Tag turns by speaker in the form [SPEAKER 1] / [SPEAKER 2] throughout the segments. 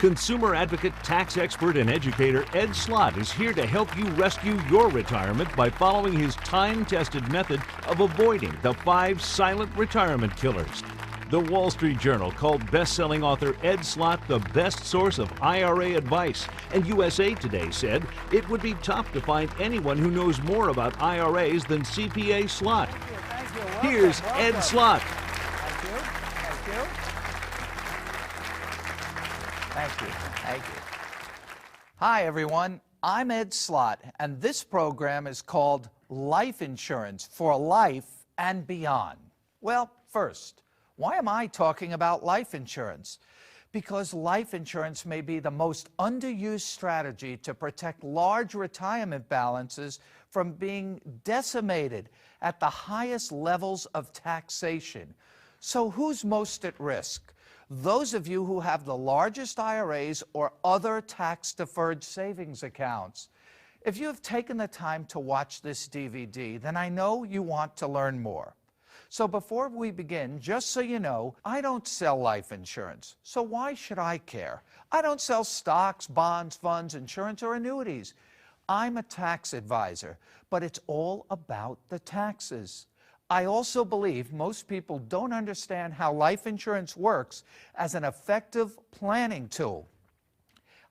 [SPEAKER 1] Consumer advocate, tax expert, and educator Ed Slott is here to help you rescue your retirement by following his time-tested method of avoiding the 5 silent retirement killers. The Wall Street Journal called best-selling author Ed Slott the best source of IRA advice, and USA Today said it would be tough to find anyone who knows more about IRAs than CPA Slott.
[SPEAKER 2] Thank you. Welcome,
[SPEAKER 1] Here's Ed Slott.
[SPEAKER 2] Thank you. Thank you. Hi, everyone. I'm Ed Slott, and this program is called Life Insurance for Life and Beyond. Well, first, why am I talking about life insurance? Because life insurance may be the most underused strategy to protect large retirement balances from being decimated at the highest levels of taxation. So who's most at risk? Those of you who have the largest IRAs or other tax-deferred savings accounts. If you have taken the time to watch this DVD, then I know you want to learn more. So before we begin, just so you know, I don't sell life insurance. So why should I care? I don't sell stocks, bonds, funds, insurance, or annuities. I'm a tax advisor, but it's all about the taxes. I also believe most people don't understand how life insurance works as an effective planning tool.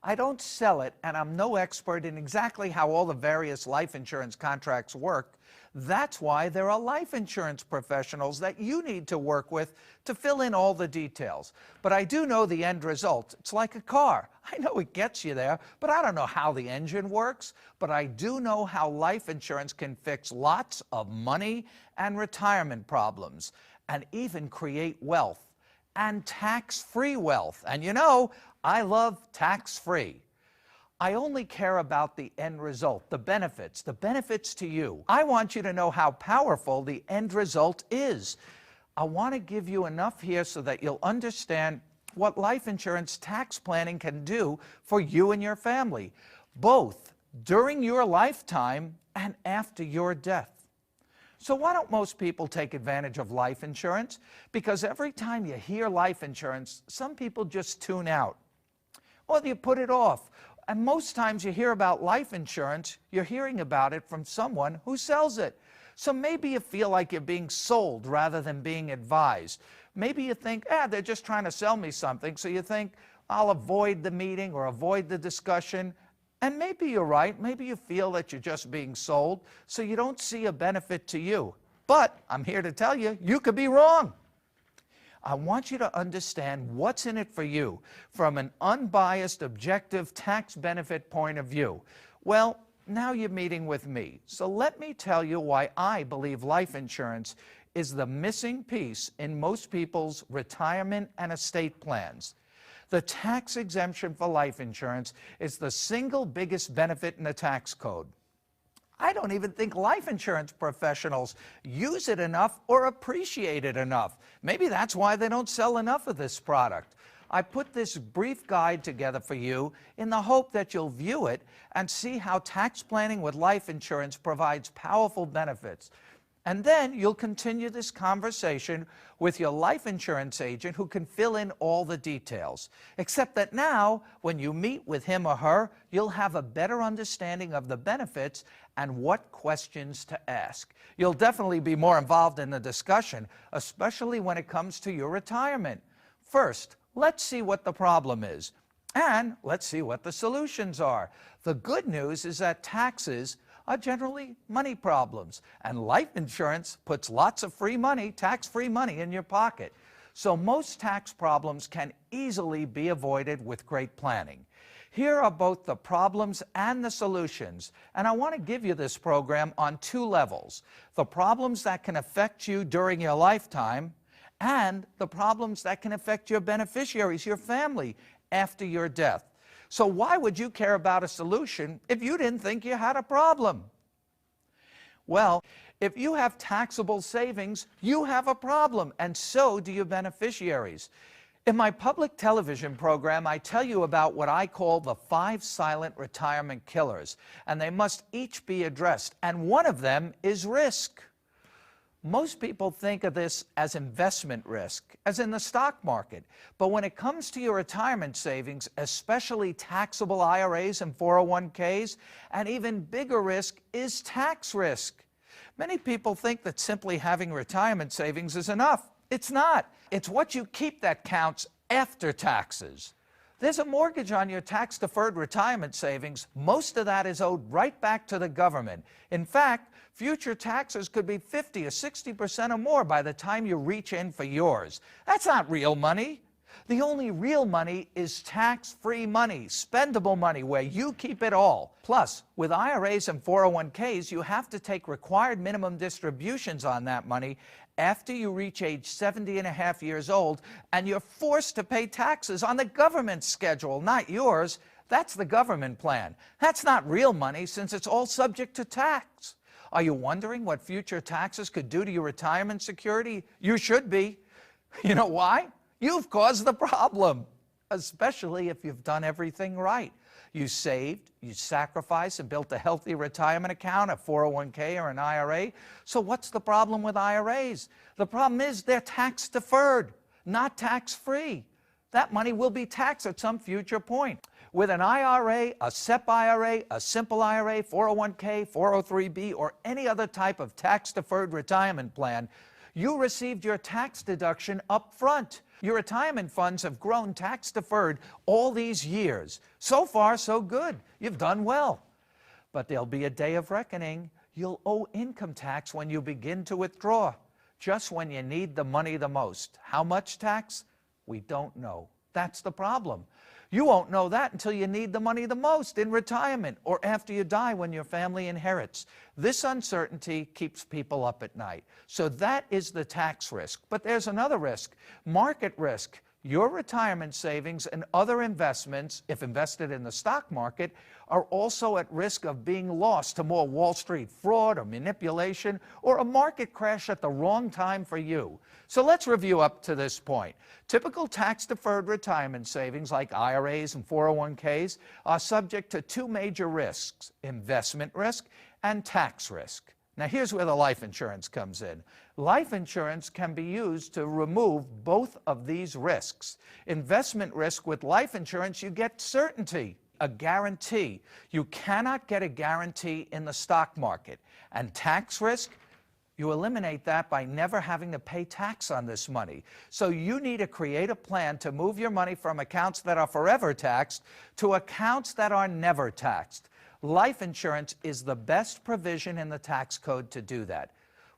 [SPEAKER 2] I don't sell it, and I'm no expert in exactly how all the various life insurance contracts work. That's why there are life insurance professionals that you need to work with to fill in all the details. But I do know the end result. It's like a car. I know it gets you there, but I don't know how the engine works. But I do know how life insurance can fix lots of money and retirement problems, and even create wealth, and tax-free wealth. And you know, I love tax-free. I only care about the end result, the benefits to you. I want you to know how powerful the end result is. I want to give you enough here so that you'll understand what life insurance tax planning can do for you and your family, both during your lifetime and after your death. So why don't most people take advantage of life insurance? Because every time you hear life insurance, some people just tune out, or you put it off. And most times you hear about life insurance, you're hearing about it from someone who sells it. So maybe you feel like you're being sold rather than being advised. Maybe you think, they're just trying to sell me something, so you think, I'll avoid the meeting or avoid the discussion. And maybe you're right. Maybe you feel that you're just being sold, so you don't see a benefit to you. But I'm here to tell you, you could be wrong. I want you to understand what's in it for you from an unbiased, objective tax benefit point of view. Well, now you're meeting with me. So let me tell you why I believe life insurance is the missing piece in most people's retirement and estate plans. The tax exemption for life insurance is the single biggest benefit in the tax code. I don't even think life insurance professionals use it enough or appreciate it enough. Maybe that's why they don't sell enough of this product. I put this brief guide together for you in the hope that you'll view it and see how tax planning with life insurance provides powerful benefits. And then you'll continue this conversation with your life insurance agent who can fill in all the details. Except that now, when you meet with him or her, you'll have a better understanding of the benefits and what questions to ask. You'll definitely be more involved in the discussion, especially when it comes to your retirement. First, let's see what the problem is, and let's see what the solutions are. The good news is that taxes are generally money problems, and life insurance puts lots of free money, tax-free money, in your pocket. So most tax problems can easily be avoided with great planning. Here are both the problems and the solutions, and I want to give you this program on 2 levels: the problems that can affect you during your lifetime, and the problems that can affect your beneficiaries, your family, after your death. So why would you care about a solution if you didn't think you had a problem? Well, if you have taxable savings, you have a problem, and so do your beneficiaries. In my public television program, I tell you about what I call the 5 silent retirement killers, and they must each be addressed, and one of them is risk. Most people think of this as investment risk, as in the stock market. But when it comes to your retirement savings, especially taxable IRAs and 401ks, an even bigger risk is tax risk. Many people think that simply having retirement savings is enough. It's not. It's what you keep that counts after taxes. There's a mortgage on your tax-deferred retirement savings. Most of that is owed right back to the government. In fact, future taxes could be 50 or 60% or more by the time you reach in for yours. That's not real money. The only real money is tax-free money, spendable money, where you keep it all. Plus, with IRAs and 401ks, you have to take required minimum distributions on that money after you reach age 70 and a half years old, and you're forced to pay taxes on the government's schedule, not yours. That's the government plan. That's not real money, since it's all subject to tax. Are you wondering what future taxes could do to your retirement security? You should be. You know why? You've caused the problem, especially if you've done everything right. You saved, you sacrificed, and built a healthy retirement account, a 401k or an IRA. So what's the problem with IRAs? The problem is they're tax deferred, not tax free. That money will be taxed at some future point. With an IRA, a SEP IRA, a simple IRA, 401k, 403b, or any other type of tax-deferred retirement plan, you received your tax deduction up front. Your retirement funds have grown tax-deferred all these years. So far, so good. You've done well. But there'll be a day of reckoning. You'll owe income tax when you begin to withdraw, just when you need the money the most. How much tax? We don't know. That's the problem. You won't know that until you need the money the most in retirement or after you die when your family inherits. This uncertainty keeps people up at night. So that is the tax risk. But there's another risk, market risk. Your retirement savings and other investments, if invested in the stock market, are also at risk of being lost to more Wall Street fraud or manipulation or a market crash at the wrong time for you. So let's review up to this point. Typical tax-deferred retirement savings like IRAs and 401ks are subject to two major risks, investment risk and tax risk. Now here's where the life insurance comes in. Life insurance can be used to remove both of these risks. Investment risk with life insurance, you get certainty, a guarantee. You cannot get a guarantee in the stock market. And tax risk, you eliminate that by never having to pay tax on this money. So you need to create a plan to move your money from accounts that are forever taxed to accounts that are never taxed. Life insurance is the best provision in the tax code to do that.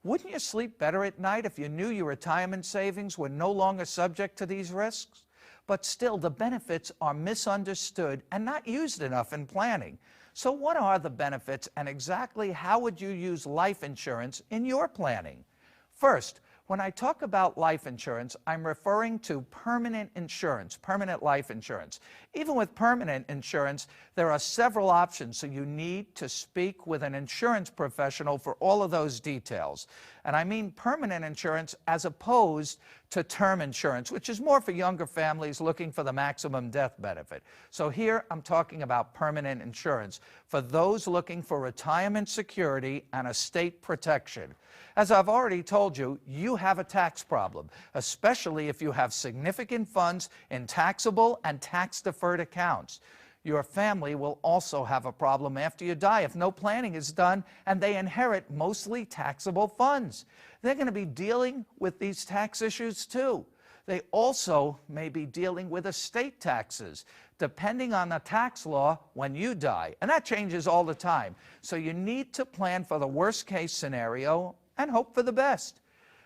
[SPEAKER 2] Wouldn't you sleep better at night if you knew your retirement savings were no longer subject to these risks? But still, the benefits are misunderstood and not used enough in planning. So what are the benefits, and exactly how would you use life insurance in your planning? First, when I talk about life insurance, I'm referring to permanent insurance, permanent life insurance. Even with permanent insurance, there are several options, so you need to speak with an insurance professional for all of those details. And I mean permanent insurance as opposed to term insurance, which is more for younger families looking for the maximum death benefit. So here I'm talking about permanent insurance for those looking for retirement security and estate protection. As I've already told you, you have a tax problem, especially if you have significant funds in taxable and tax-deferred accounts. Your family will also have a problem after you die if no planning is done and they inherit mostly taxable funds. They're going to be dealing with these tax issues too. They also may be dealing with estate taxes, depending on the tax law when you die. And that changes all the time. So you need to plan for the worst-case scenario and hope for the best.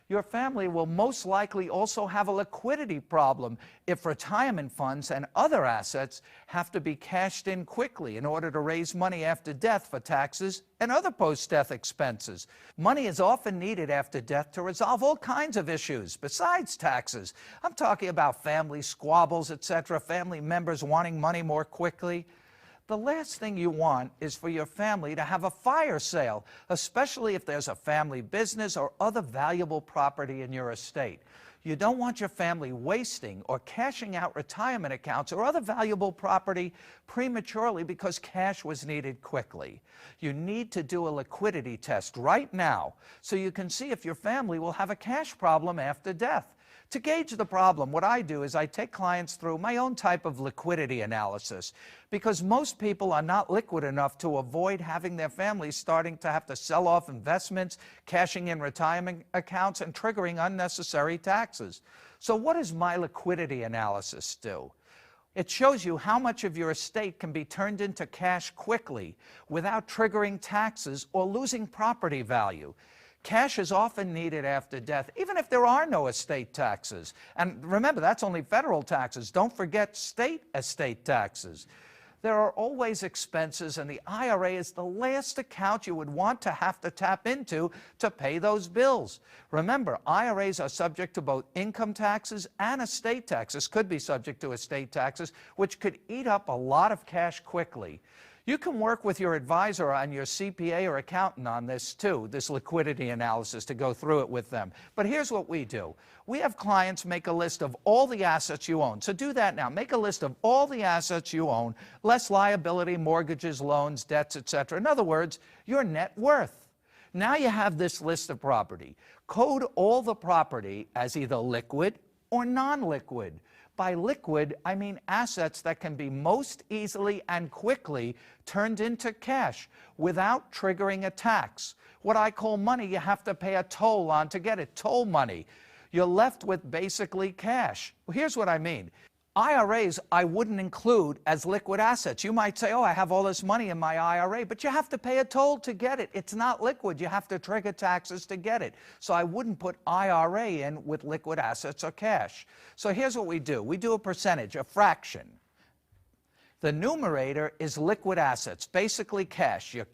[SPEAKER 2] Your family will most likely also have a liquidity problem if retirement funds and other assets have to be cashed in quickly in order to raise money after death for taxes and other post-death expenses. Money is often needed after death to resolve all kinds of issues besides taxes. I'm talking about family squabbles, etc., family members wanting money more quickly. The last thing you want is for your family to have a fire sale, especially if there's a family business or other valuable property in your estate. You don't want your family wasting or cashing out retirement accounts or other valuable property prematurely because cash was needed quickly. You need to do a liquidity test right now so you can see if your family will have a cash problem after death. To gauge the problem, what I do is I take clients through my own type of liquidity analysis, because most people are not liquid enough to avoid having their families starting to have to sell off investments, cashing in retirement accounts, and triggering unnecessary taxes. So what does my liquidity analysis do? It shows you how much of your estate can be turned into cash quickly without triggering taxes or losing property value. Cash is often needed after death, even if there are no estate taxes. And remember, that's only federal taxes. Don't forget state estate taxes. There are always expenses, and the IRA is the last account you would want to have to tap into to pay those bills. Remember, IRAs are subject to both income taxes and estate taxes, could be subject to estate taxes, which could eat up a lot of cash quickly. You can work with your advisor and your CPA or accountant on this too, this liquidity analysis, to go through it with them. But here's what we do. We have clients make a list of all the assets you own. So do that now. Make a list of all the assets you own, less liability, mortgages, loans, debts, etc. In other words, your net worth. Now you have this list of property. Code all the property as either liquid or non-liquid. By liquid, I mean assets that can be most easily and quickly turned into cash without triggering a tax. What I call money you have to pay a toll on to get it, toll money. You're left with basically cash. Well, here's what I mean. IRAs I wouldn't include as liquid assets. You might say, oh, I have all this money in my IRA, but you have to pay a toll to get it. It's not liquid. You have to trigger taxes to get it. So I wouldn't put IRA in with liquid assets or cash. So here's what we do. We do a percentage, a fraction. The numerator is liquid assets, basically cash, your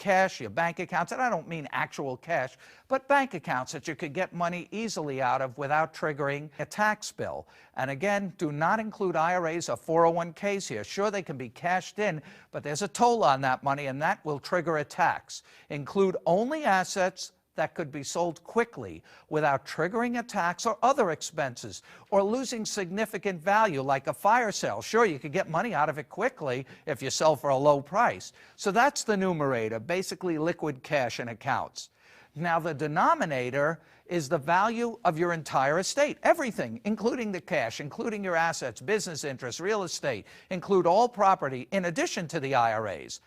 [SPEAKER 2] bank accounts, and I don't mean actual cash, but bank accounts that you could get money easily out of without triggering a tax bill. And again, do not include IRAs or 401ks here. Sure, they can be cashed in, but there's a toll on that money, and that will trigger a tax. Include only assets that could be sold quickly without triggering a tax or other expenses or losing significant value, like a fire sale. Sure, you could get money out of it quickly if you sell for a low price. So that's the numerator, basically liquid cash and accounts. Now the denominator is the value of your entire estate, everything, including the cash, including your assets, business interests, real estate, include all property in addition to the IRAs.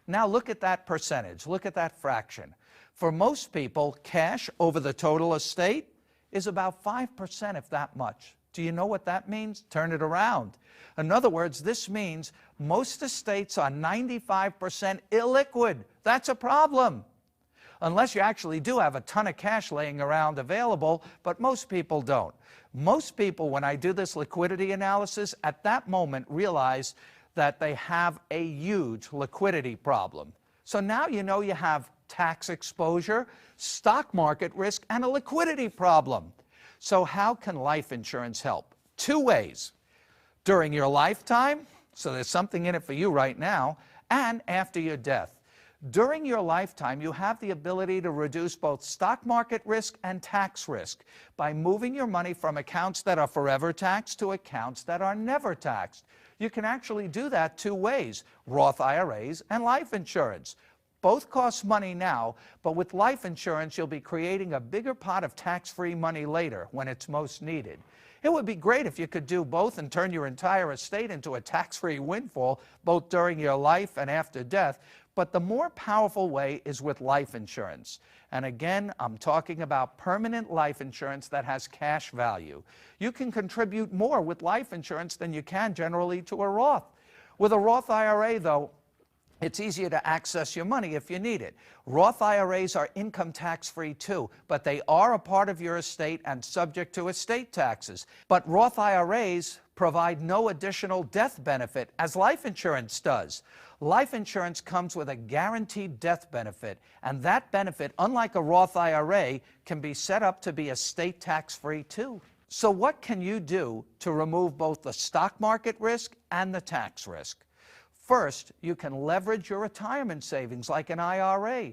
[SPEAKER 2] Now look at that percentage, look at that fraction. For most people, cash over the total estate is about 5%, if that much. Do you know what that means? Turn it around. In other words, this means most estates are 95% illiquid. That's a problem. Unless you actually do have a ton of cash laying around available, but most people don't. Most people, when I do this liquidity analysis, at that moment realize that they have a huge liquidity problem. So now you know you have tax exposure, stock market risk, and a liquidity problem. So how can life insurance help? Two ways. During your lifetime, so there's something in it for you right now, and after your death. During your lifetime, you have the ability to reduce both stock market risk and tax risk by moving your money from accounts that are forever taxed to accounts that are never taxed. You can actually do that two ways, Roth IRAs and life insurance. Both cost money now, but with life insurance, you'll be creating a bigger pot of tax-free money later when it's most needed. It would be great if you could do both and turn your entire estate into a tax-free windfall, both during your life and after death, but the more powerful way is with life insurance. And again, I'm talking about permanent life insurance that has cash value. You can contribute more with life insurance than you can generally to a Roth. With a Roth IRA, though, it's easier to access your money if you need it. Roth IRAs are income tax-free too, but they are a part of your estate and subject to estate taxes. But Roth IRAs provide no additional death benefit as life insurance does. Life insurance comes with a guaranteed death benefit, and that benefit, unlike a Roth IRA, can be set up to be estate tax-free too. So what can you do to remove both the stock market risk and the tax risk? First, you can leverage your retirement savings like an IRA.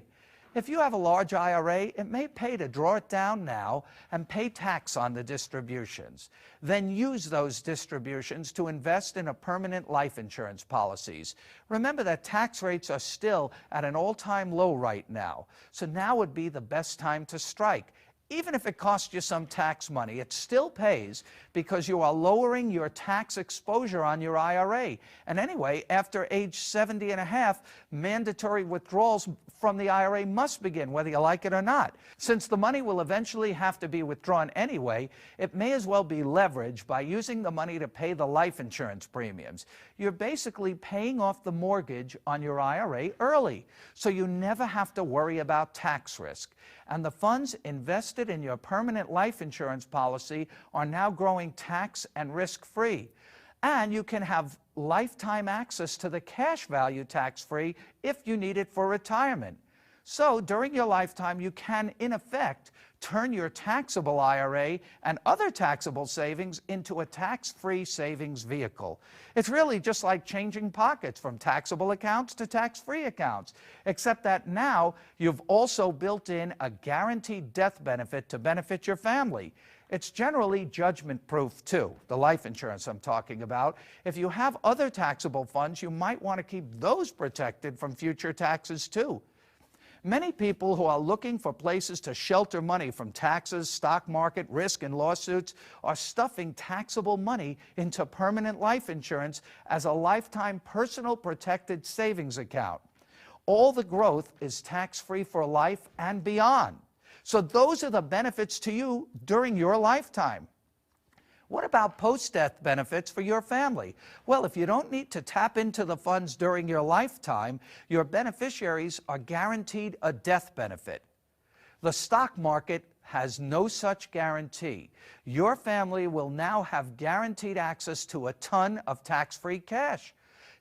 [SPEAKER 2] If you have a large IRA, it may pay to draw it down now and pay tax on the distributions. Then use those distributions to invest in a permanent life insurance policies. Remember that tax rates are still at an all-time low right now, so now would be the best time to strike. Even if it costs you some tax money, it still pays because you are lowering your tax exposure on your IRA. And anyway, after age 70 and a half, mandatory withdrawals from the IRA must begin, whether you like it or not. Since the money will eventually have to be withdrawn anyway, it may as well be leveraged by using the money to pay the life insurance premiums. You're basically paying off the mortgage on your IRA early, so you never have to worry about tax risk. And the funds invested in your permanent life insurance policy are now growing tax and risk-free. And you can have lifetime access to the cash value tax-free if you need it for retirement. So during your lifetime, you can, in effect, turn your taxable IRA and other taxable savings into a tax-free savings vehicle. It's really just like changing pockets from taxable accounts to tax-free accounts, except that now you've also built in a guaranteed death benefit to benefit your family. It's generally judgment-proof too, the life insurance I'm talking about. If you have other taxable funds, you might want to keep those protected from future taxes too. Many people who are looking for places to shelter money from taxes, stock market, risk, and lawsuits are stuffing taxable money into permanent life insurance as a lifetime personal protected savings account. All the growth is tax-free for life and beyond. So those are the benefits to you during your lifetime. What about post-death benefits for your family? Well, if you don't need to tap into the funds during your lifetime, your beneficiaries are guaranteed a death benefit. The stock market has no such guarantee. Your family will now have guaranteed access to a ton of tax-free cash.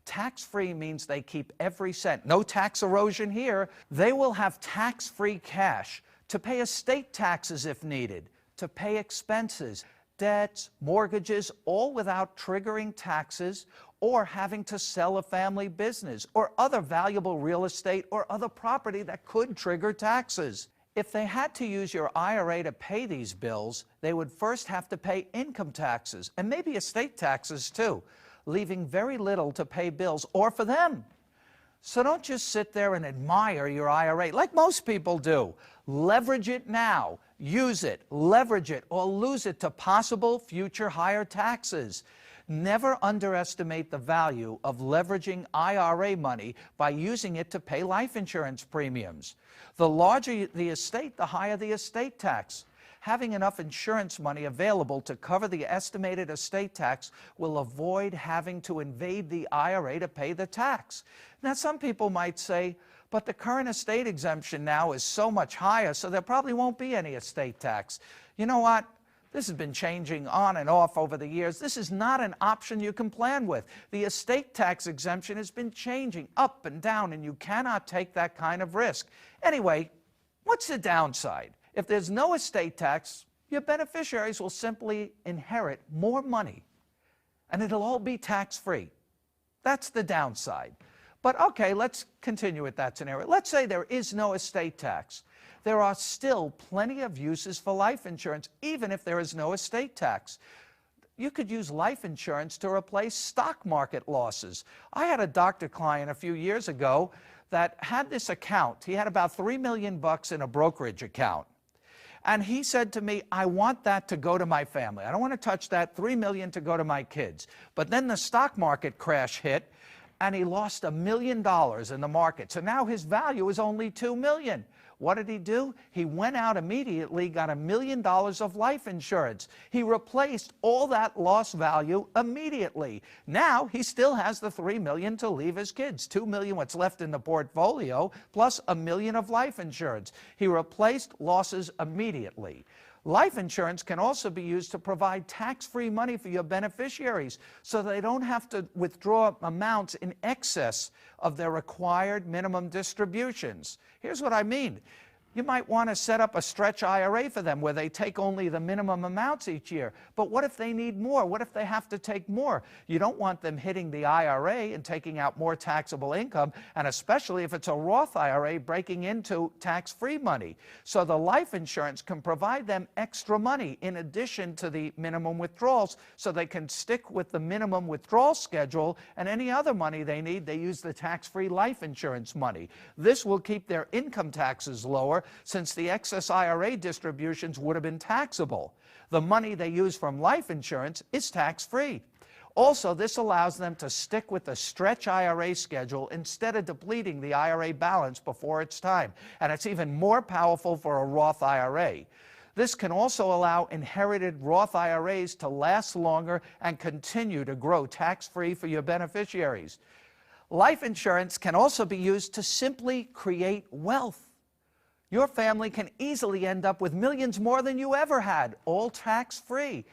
[SPEAKER 2] Tax-free means they keep every cent. No tax erosion here. They will have tax-free cash to pay estate taxes if needed, to pay expenses, debts, mortgages, all without triggering taxes or having to sell a family business or other valuable real estate or other property that could trigger taxes. If they had to use your IRA to pay these bills, they would first have to pay income taxes and maybe estate taxes too, leaving very little to pay bills or for them. So don't just sit there and admire your IRA like most people do. Leverage it now. Use it, leverage it, or lose it to possible future higher taxes. Never underestimate the value of leveraging IRA money by using it to pay life insurance premiums. The larger the estate, the higher the estate tax. Having enough insurance money available to cover the estimated estate tax will avoid having to invade the IRA to pay the tax. Now, some people might say, but the current estate exemption now is so much higher, so there probably won't be any estate tax. You know what? This has been changing on and off over the years. This is not an option you can plan with. The estate tax exemption has been changing up and down, and you cannot take that kind of risk. Anyway, what's the downside? If there's no estate tax, your beneficiaries will simply inherit more money, and it'll all be tax-free. That's the downside. But okay, let's continue with that scenario. Let's say there is no estate tax. There are still plenty of uses for life insurance, even if there is no estate tax. You could use life insurance to replace stock market losses. I had a doctor client a few years ago that had this account. He had about $3 million in a brokerage account. And he said to me, I want that to go to my family. I don't want to touch that. $3 million to go to my kids. But then the stock market crash hit, and he lost $1 million in the market. So now his value is only $2 million. What did he do? He went out immediately, got $1 million of life insurance. He replaced all that lost value immediately. Now he still has the $3 million to leave his kids. $2 million what's left in the portfolio, plus $1 million of life insurance. He replaced losses immediately. Life insurance can also be used to provide tax-free money for your beneficiaries so they don't have to withdraw amounts in excess of their required minimum distributions. Here's what I mean. You might want to set up a stretch IRA for them where they take only the minimum amounts each year. But what if they need more? What if they have to take more? You don't want them hitting the IRA and taking out more taxable income, and especially if it's a Roth IRA breaking into tax-free money. So the life insurance can provide them extra money in addition to the minimum withdrawals, so they can stick with the minimum withdrawal schedule, and any other money they need, they use the tax-free life insurance money. This will keep their income taxes lower, since the excess IRA distributions would have been taxable. The money they use from life insurance is tax-free. Also, this allows them to stick with the stretch IRA schedule instead of depleting the IRA balance before it's time. And it's even more powerful for a Roth IRA. This can also allow inherited Roth IRAs to last longer and continue to grow tax-free for your beneficiaries. Life insurance can also be used to simply create wealth. Your family can easily end up with millions more than you ever had, all tax-free.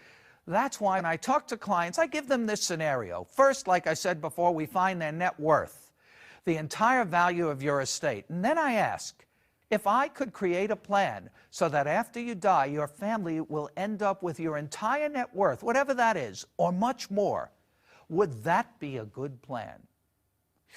[SPEAKER 2] That's why when I talk to clients, I give them this scenario. First, like I said before, we find their net worth, the entire value of your estate. And then I ask, if I could create a plan so that after you die, your family will end up with your entire net worth, whatever that is, or much more, would that be a good plan?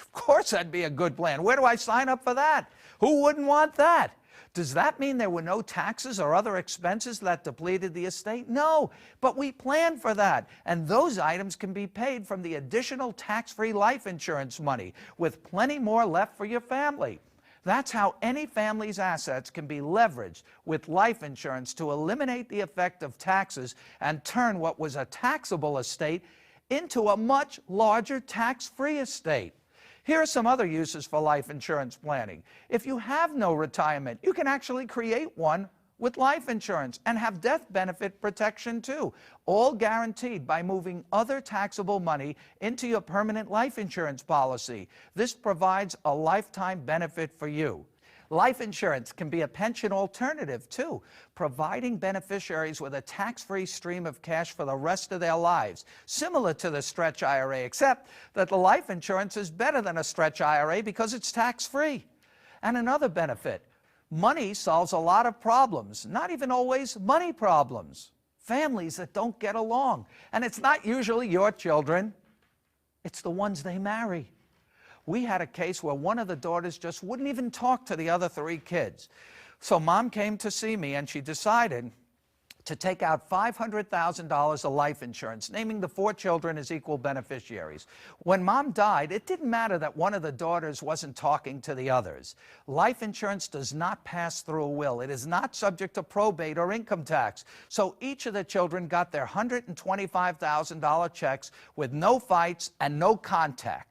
[SPEAKER 2] Of course that'd be a good plan. Where do I sign up for that? Who wouldn't want that? Does that mean there were no taxes or other expenses that depleted the estate? No, but we planned for that. And those items can be paid from the additional tax-free life insurance money, with plenty more left for your family. That's how any family's assets can be leveraged with life insurance to eliminate the effect of taxes and turn what was a taxable estate into a much larger tax-free estate. Here are some other uses for life insurance planning. If you have no retirement, you can actually create one with life insurance and have death benefit protection too, all guaranteed by moving other taxable money into your permanent life insurance policy. This provides a lifetime benefit for you. Life insurance can be a pension alternative too, providing beneficiaries with a tax-free stream of cash for the rest of their lives, similar to the stretch IRA, except that the life insurance is better than a stretch IRA because it's tax-free. And another benefit, money solves a lot of problems, not even always money problems. Families that don't get along. And it's not usually your children, it's the ones they marry. We had a case where one of the daughters just wouldn't even talk to the other 3 kids. So mom came to see me and she decided to take out $500,000 of life insurance, naming the 4 children as equal beneficiaries. When mom died, it didn't matter that one of the daughters wasn't talking to the others. Life insurance does not pass through a will. It is not subject to probate or income tax. So each of the children got their $125,000 checks with no fights and no contact.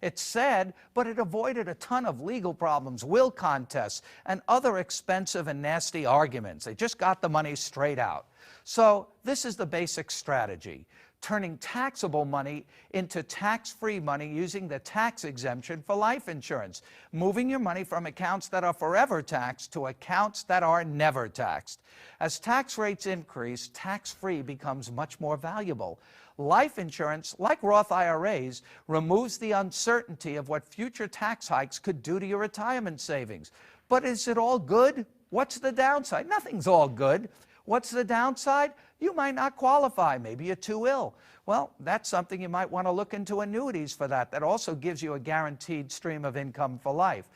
[SPEAKER 2] It's sad, but it avoided a ton of legal problems, will contests, and other expensive and nasty arguments. They just got the money straight out. So this is the basic strategy, turning taxable money into tax-free money using the tax exemption for life insurance, moving your money from accounts that are forever taxed to accounts that are never taxed. As tax rates increase, tax-free becomes much more valuable. Life insurance, like Roth IRAs, removes the uncertainty of what future tax hikes could do to your retirement savings. But is it all good? What's the downside? Nothing's all good. What's the downside? You might not qualify. Maybe you're too ill. Well, that's something you might want to look into annuities for that. That also gives you a guaranteed stream of income for life.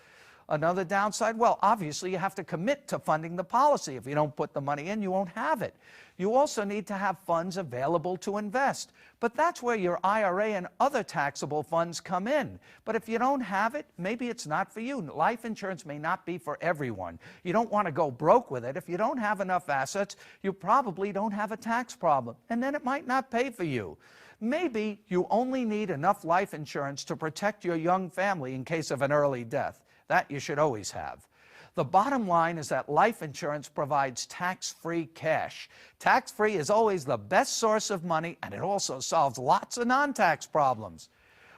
[SPEAKER 2] Another downside, well, obviously you have to commit to funding the policy. If you don't put the money in, you won't have it. You also need to have funds available to invest. But that's where your IRA and other taxable funds come in. But if you don't have it, maybe it's not for you. Life insurance may not be for everyone. You don't want to go broke with it. If you don't have enough assets, you probably don't have a tax problem. And then it might not pay for you. Maybe you only need enough life insurance to protect your young family in case of an early death. That you should always have. The bottom line is that life insurance provides tax-free cash. Tax-free is always the best source of money, and it also solves lots of non-tax problems.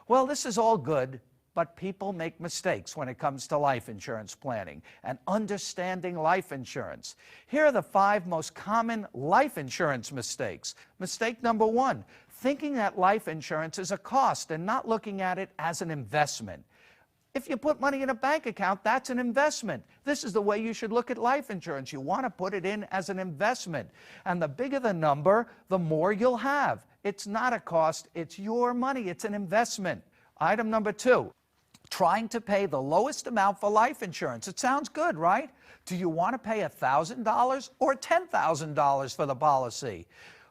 [SPEAKER 2] Well, this is all good, but people make mistakes when it comes to life insurance planning and understanding life insurance. Here are the 5 most common life insurance mistakes. Mistake number 1, thinking that life insurance is a cost and not looking at it as an investment. If you put money in a bank account, that's an investment. This is the way you should look at life insurance. You want to put it in as an investment. And the bigger the number, the more you'll have. It's not a cost, it's your money, it's an investment. Item number 2, trying to pay the lowest amount for life insurance. It sounds good, right? Do you want to pay $1,000 or $10,000 for the policy?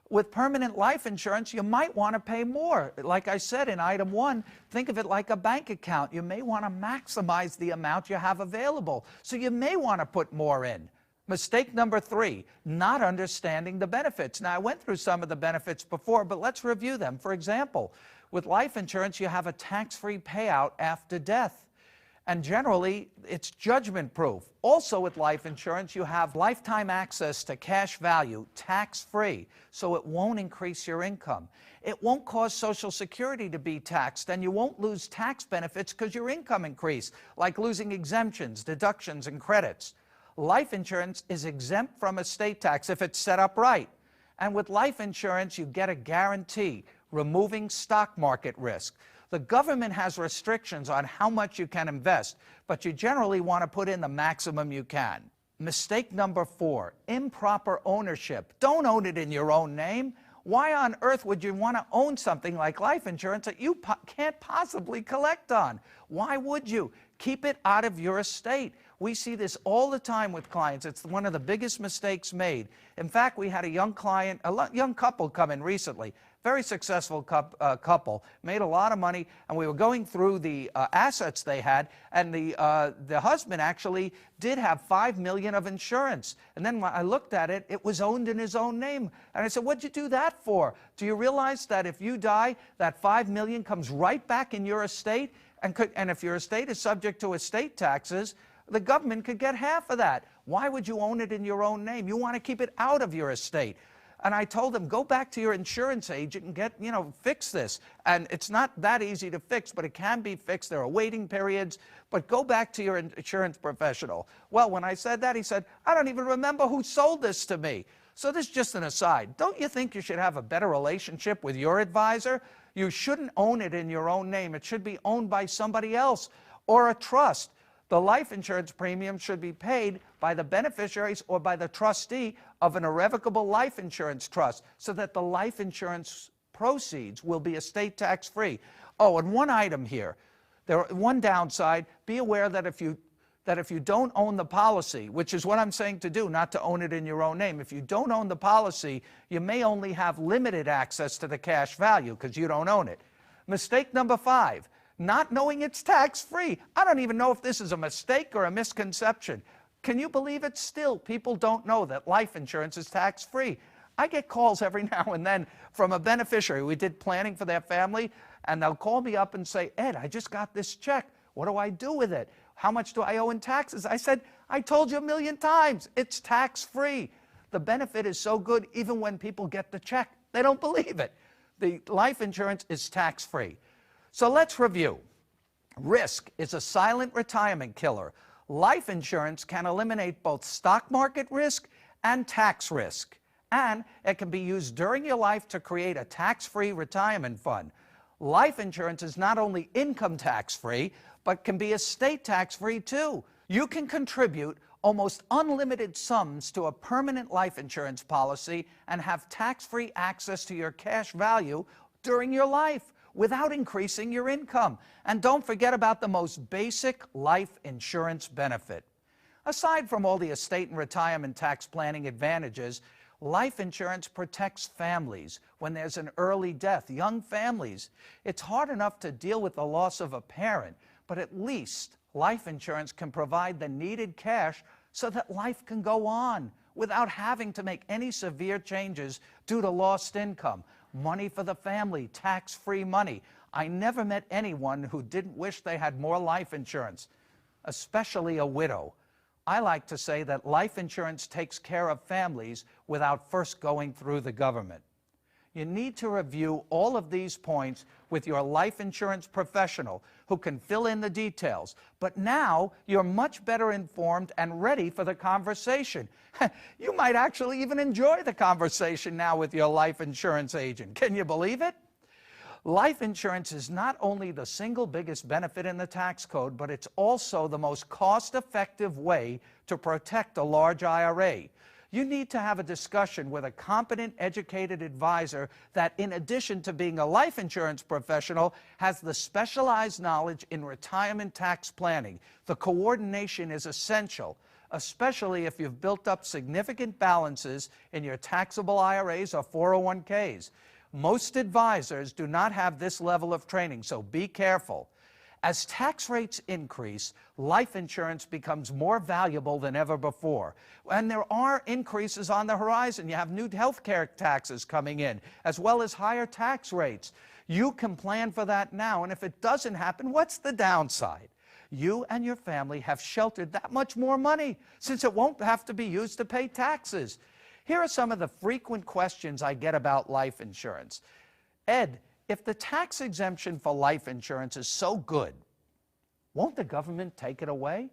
[SPEAKER 2] With permanent life insurance, you might want to pay more. Like I said in item 1, think of it like a bank account. You may want to maximize the amount you have available, so you may want to put more in. Mistake number 3, not understanding the benefits. Now, I went through some of the benefits before, but let's review them. For example, with life insurance, you have a tax-free payout after death. And generally, it's judgment-proof. Also with life insurance, you have lifetime access to cash value, tax-free, so it won't increase your income. It won't cause Social Security to be taxed, and you won't lose tax benefits because your income increased, like losing exemptions, deductions, and credits. Life insurance is exempt from estate tax if it's set up right. And with life insurance, you get a guarantee, removing stock market risk. The government has restrictions on how much you can invest, but you generally want to put in the maximum you can. Mistake number 4, improper ownership. Don't own it in your own name. Why on earth would you want to own something like life insurance that you can't possibly collect on? Why would you? Keep it out of your estate. We see this all the time with clients. It's one of the biggest mistakes made. In fact, we had a young client, young couple come in recently, very successful couple, made a lot of money, and we were going through the assets they had, and the husband actually did have $5 million of insurance. And then when I looked at it, it was owned in his own name. And I said, what'd you do that for? Do you realize that if you die, that $5 million comes right back in your estate? And if your estate is subject to estate taxes, the government could get half of that. Why would you own it in your own name? You want to keep it out of your estate. And I told them, go back to your insurance agent and get, fix this. And it's not that easy to fix, but it can be fixed. There are waiting periods, but go back to your insurance professional. Well, when I said that, he said, I don't even remember who sold this to me. So this is just an aside. Don't you think you should have a better relationship with your advisor? You shouldn't own it in your own name. It should be owned by somebody else or a trust. The life insurance premium should be paid by the beneficiaries or by the trustee of an irrevocable life insurance trust, so that the life insurance proceeds will be estate tax free. Oh, and one item here. One downside, be aware that if you don't own the policy, which is what I'm saying to do, not to own it in your own name, if you don't own the policy, you may only have limited access to the cash value because you don't own it. Mistake number 5. Not knowing it's tax-free. I don't even know if this is a mistake or a misconception. Can you believe it? Still, people don't know that life insurance is tax-free. I get calls every now and then from a beneficiary. We did planning for their family, and they'll call me up and say, Ed, I just got this check. What do I do with it? How much do I owe in taxes? I said, I told you a million times, it's tax-free. The benefit is so good, even when people get the check, they don't believe it. The life insurance is tax-free. So let's review. Risk is a silent retirement killer. Life insurance can eliminate both stock market risk and tax risk. And it can be used during your life to create a tax-free retirement fund. Life insurance is not only income tax-free, but can be estate tax-free too. You can contribute almost unlimited sums to a permanent life insurance policy and have tax-free access to your cash value during your life, without increasing your income. And don't forget about the most basic life insurance benefit. Aside from all the estate and retirement tax planning advantages, life insurance protects families when there's an early death, young families. It's hard enough to deal with the loss of a parent, but at least life insurance can provide the needed cash so that life can go on without having to make any severe changes due to lost income. Money for the family, tax-free money. I never met anyone who didn't wish they had more life insurance, especially a widow. I like to say that life insurance takes care of families without first going through the government. You need to review all of these points with your life insurance professional who can fill in the details. But now you're much better informed and ready for the conversation. You might actually even enjoy the conversation now with your life insurance agent. Can you believe it? Life insurance is not only the single biggest benefit in the tax code, but it's also the most cost-effective way to protect a large IRA. You need to have a discussion with a competent, educated advisor that, in addition to being a life insurance professional, has the specialized knowledge in retirement tax planning. The coordination is essential, especially if you've built up significant balances in your taxable IRAs or 401ks. Most advisors do not have this level of training, so be careful. As tax rates increase, life insurance becomes more valuable than ever before. And there are increases on the horizon. You have new health care taxes coming in, as well as higher tax rates. You can plan for that now, and if it doesn't happen, what's the downside? You and your family have sheltered that much more money, since it won't have to be used to pay taxes. Here are some of the frequent questions I get about life insurance. Ed, if the tax exemption for life insurance is so good, won't the government take it away?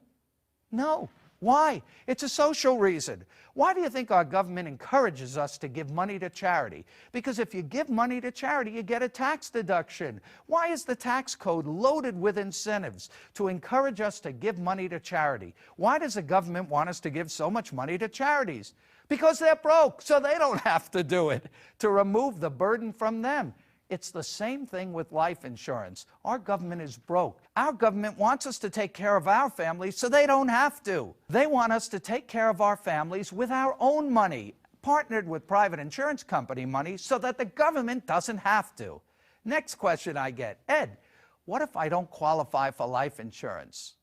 [SPEAKER 2] No. Why? It's a social reason. Why do you think our government encourages us to give money to charity? Because if you give money to charity, you get a tax deduction. Why is the tax code loaded with incentives to encourage us to give money to charity? Why does the government want us to give so much money to charities? Because they're broke, so they don't have to do it, to remove the burden from them. It's the same thing with life insurance. Our government is broke. Our government wants us to take care of our families so they don't have to. They want us to take care of our families with our own money, partnered with private insurance company money so that the government doesn't have to. Next question I get, Ed, what if I don't qualify for life insurance?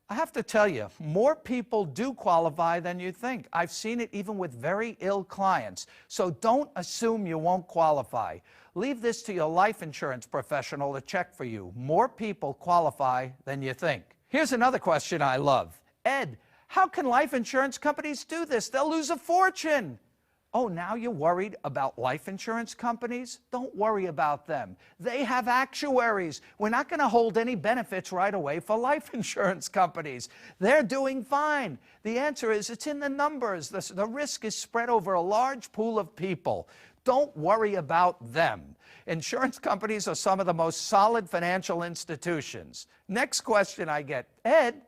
[SPEAKER 2] I have to tell you, more people do qualify than you think. I've seen it even with very ill clients. So don't assume you won't qualify. Leave this to your life insurance professional to check for you. More people qualify than you think. Here's another question I love. Ed, how can life insurance companies do this? They'll lose a fortune. Oh, now you're worried about life insurance companies? Don't worry about them. They have actuaries. We're not going to hold any benefits right away for life insurance companies. They're doing fine. The answer is it's in the numbers. The risk is spread over a large pool of people. Don't worry about them. Insurance companies are some of the most solid financial institutions. Next question I get, Ed,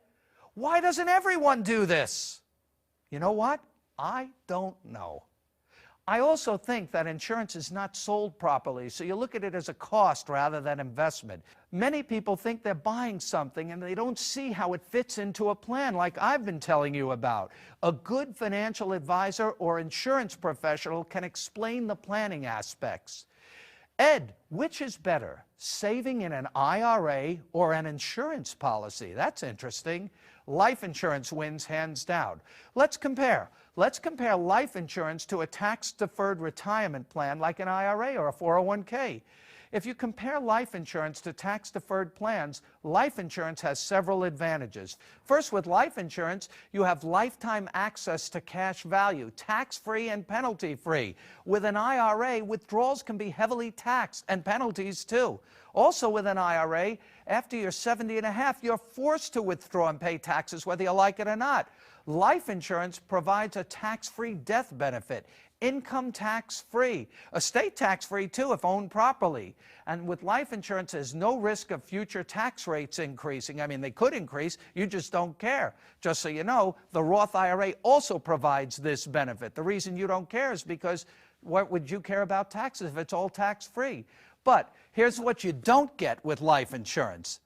[SPEAKER 2] why doesn't everyone do this? You know what? I don't know. I also think that insurance is not sold properly, so you look at it as a cost rather than investment. Many people think they're buying something and they don't see how it fits into a plan like I've been telling you about. A good financial advisor or insurance professional can explain the planning aspects. Ed, which is better, saving in an IRA or an insurance policy? That's interesting. Life insurance wins hands down. Let's compare. Let's compare life insurance to a tax-deferred retirement plan like an IRA or a 401k. If you compare life insurance to tax-deferred plans, life insurance has several advantages. First, with life insurance, you have lifetime access to cash value, tax-free and penalty-free. With an IRA, withdrawals can be heavily taxed, and penalties too. Also with an IRA, after you're 70 and a half, you're forced to withdraw and pay taxes whether you like it or not. Life insurance provides a tax-free death benefit, income tax-free, estate tax-free too if owned properly. And with life insurance, there's no risk of future tax rates increasing. I mean, they could increase, you just don't care. Just so you know, the Roth IRA also provides this benefit. The reason you don't care is because what would you care about taxes if it's all tax-free? But here's what you don't get with life insurance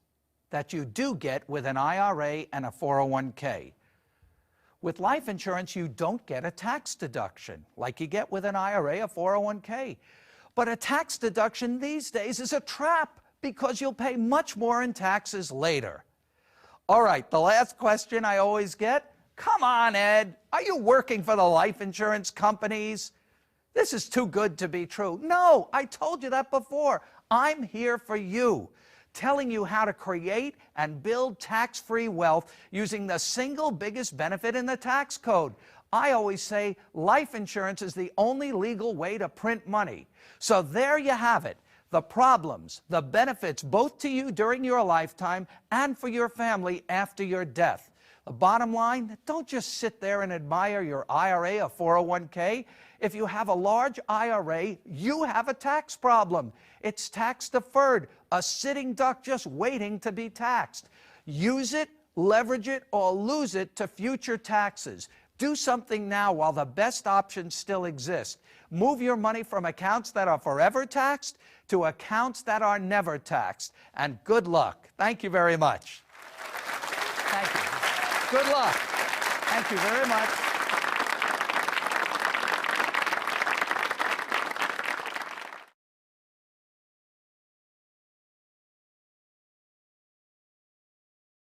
[SPEAKER 2] that you do get with an IRA and a 401k. With life insurance, you don't get a tax deduction like you get with an IRA or 401k. But a tax deduction these days is a trap because you'll pay much more in taxes later. All right, the last question I always get, come on, Ed, are you working for the life insurance companies? This is too good to be true. No, I told you that before. I'm here for you, telling you how to create and build tax-free wealth using the single biggest benefit in the tax code. I always say life insurance is the only legal way to print money. So there you have it. The problems, the benefits both to you during your lifetime and for your family after your death. The bottom line, don't just sit there and admire your IRA or 401k. If you have a large IRA, you have a tax problem. It's tax deferred, a sitting duck just waiting to be taxed. Use it, leverage it, or lose it to future taxes. Do something now while the best options still exist. Move your money from accounts that are forever taxed to accounts that are never taxed. And good luck. Thank you very much. Thank you. Good luck. Thank you very much.